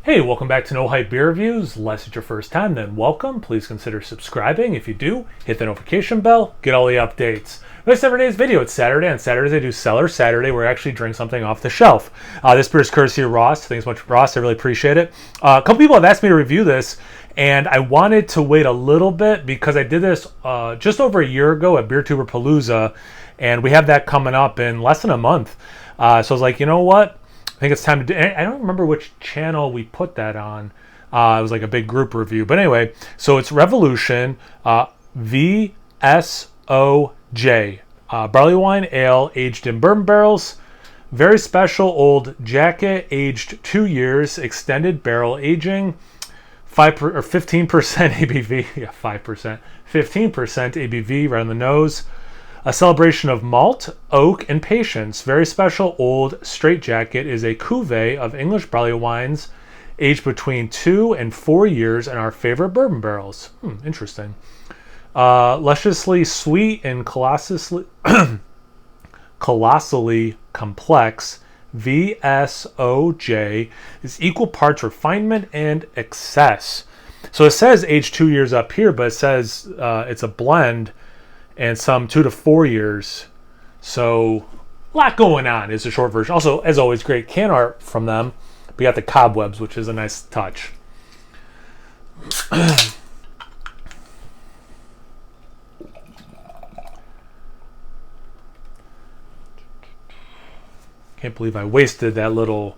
Hey, welcome back to No Hype Beer Reviews. Unless it's your first time, then welcome. Please consider subscribing. If you do, hit the notification bell, get all the updates. This every day's video. It's Saturday. On Saturdays, I do Cellar Saturday, where I actually drink something off the shelf. This beer is courtesy of Ross. Thanks so much, Ross. I really appreciate it. A couple people have asked me to review this, and I wanted to wait a little bit because I did this just over a year ago at BeerTuber Palooza, and we have that coming up in less than a month. So I was like, you know what? I think it's time to do. I don't remember which channel we put that on. It was like a big group review. But anyway, so it's Revolution VSOJ barley wine ale aged in bourbon barrels. Very special old jacket, aged 2 years, extended barrel aging, 15% ABV. Yeah, 5%, 15% ABV right on the nose. A celebration of malt, oak, and patience. Very special old straight jacket is a cuvee of English barley wines aged between 2 and 4 years in our favorite bourbon barrels. Interesting. Lusciously sweet and colossally complex, VSOJ is equal parts refinement and excess. So it says aged 2 years up here, but it says it's a blend and some 2 to 4 years. So a lot going on is the short version. Also, as always, great can art from them. We got the cobwebs, which is a nice touch. Can't believe I wasted that little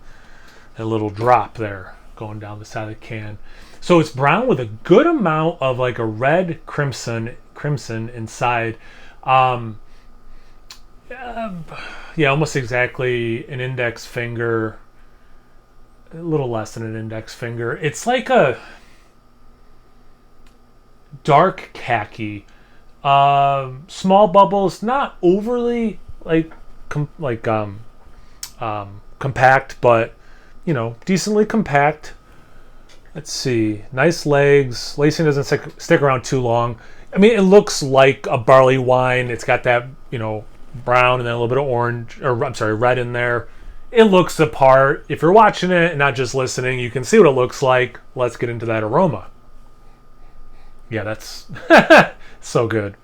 drop there going down the side of the can. So it's brown with a good amount of like a red crimson inside. Yeah, almost exactly an index finger, a little less than an index finger. It's like a dark khaki, small bubbles, not overly compact, but you know, decently compact. Let's see. Nice legs. Lacing doesn't stick around too long. I mean, it looks like a barley wine. It's got that, you know, brown and then a little bit of orange, or I'm sorry, red in there. It looks the part. If you're watching it and not just listening, you can see what it looks like. Let's get into that aroma. Yeah, that's so good.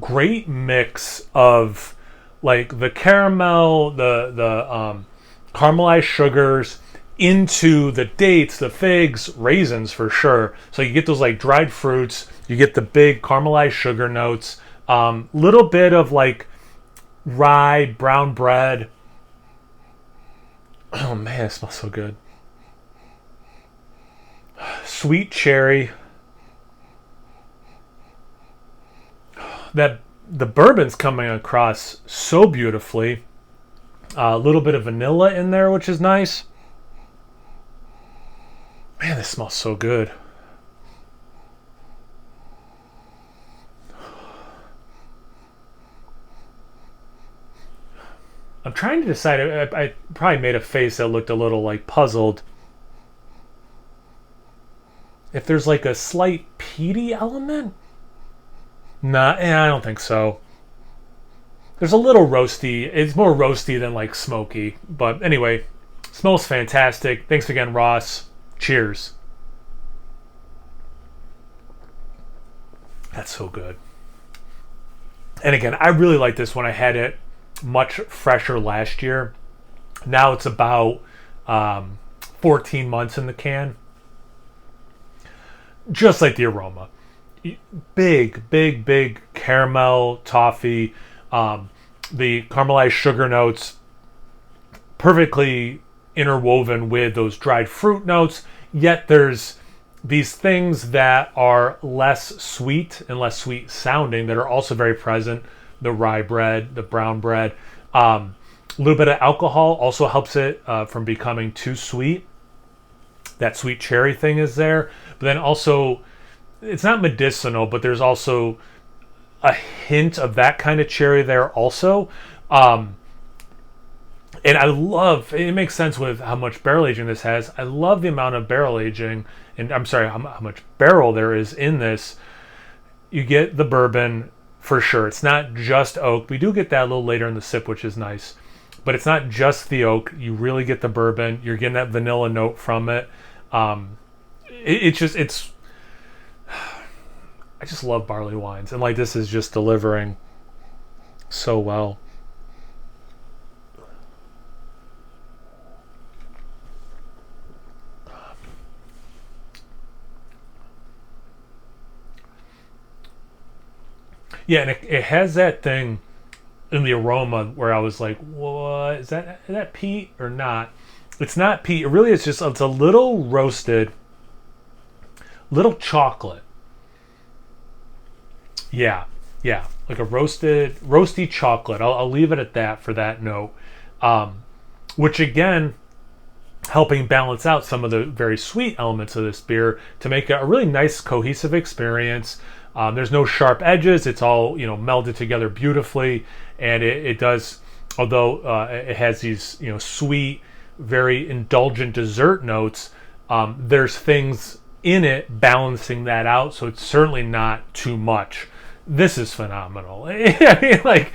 Great mix of like the caramel, the caramelized sugars into the dates, the figs, raisins for sure. So you get those like dried fruits, you get the big caramelized sugar notes, little bit of like rye, brown bread. Oh man, it smells so good. Sweet cherry. That the bourbon's coming across so beautifully. A little bit of vanilla in there, which is nice. Man, this smells so good. I'm trying to decide. I probably made a face that looked a little like puzzled. If there's like a slight peaty element? Nah, I don't think so. There's a little roasty. It's more roasty than like smoky. But anyway, smells fantastic. Thanks again, Ross. Cheers. That's so good. And again, I really like this when I had it much fresher last year. Now it's about 14 months in the can. Just like the aroma. Big caramel, toffee, the caramelized sugar notes perfectly interwoven with those dried fruit notes, yet there's these things that are less sweet and less sweet sounding that are also very present. The rye bread, the brown bread, a little bit of alcohol also helps it from becoming too sweet. That sweet cherry thing is there, but then also it's not medicinal, but there's also a hint of that kind of cherry there also. And I love, it makes sense with how much barrel aging this has. I love the amount of barrel aging, and I'm sorry, how much barrel there is in this. You get the bourbon for sure. It's not just oak. We do get that a little later in the sip, which is nice. But it's not just the oak. You really get the bourbon. You're getting that vanilla note from it. It's I just love barley wines. And like this is just delivering so well. Yeah, and it has that thing in the aroma where I was like, what is that peat or not? It's not peat. It really is just, it's a little roasted, little chocolate. Yeah, like a roasty chocolate. I'll leave it at that for that note. Which again, helping balance out some of the very sweet elements of this beer to make a really nice cohesive experience. There's no sharp edges. It's all, melded together beautifully. And it does, although it has these, sweet, very indulgent dessert notes, there's things in it balancing that out. So it's certainly not too much. This is phenomenal. I mean, like,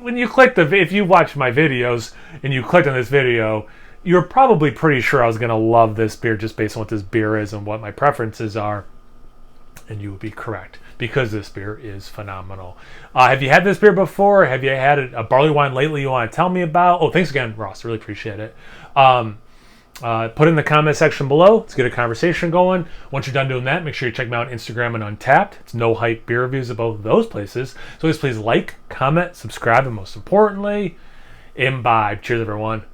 when you click if you watch my videos and you clicked on this video, you're probably pretty sure I was going to love this beer just based on what this beer is and what my preferences are. And you would be correct, because this beer is phenomenal. Have you had this beer before? Have you had a barley wine lately you want to tell me about? Oh, thanks again, Ross. Really appreciate it. Put in the comment section below. Let's get a conversation going. Once you're done doing that, make sure you check me out on Instagram and Untapped. It's No Hype Beer Reviews at both of those places. So please like, comment, subscribe, and most importantly, imbibe. Cheers, everyone.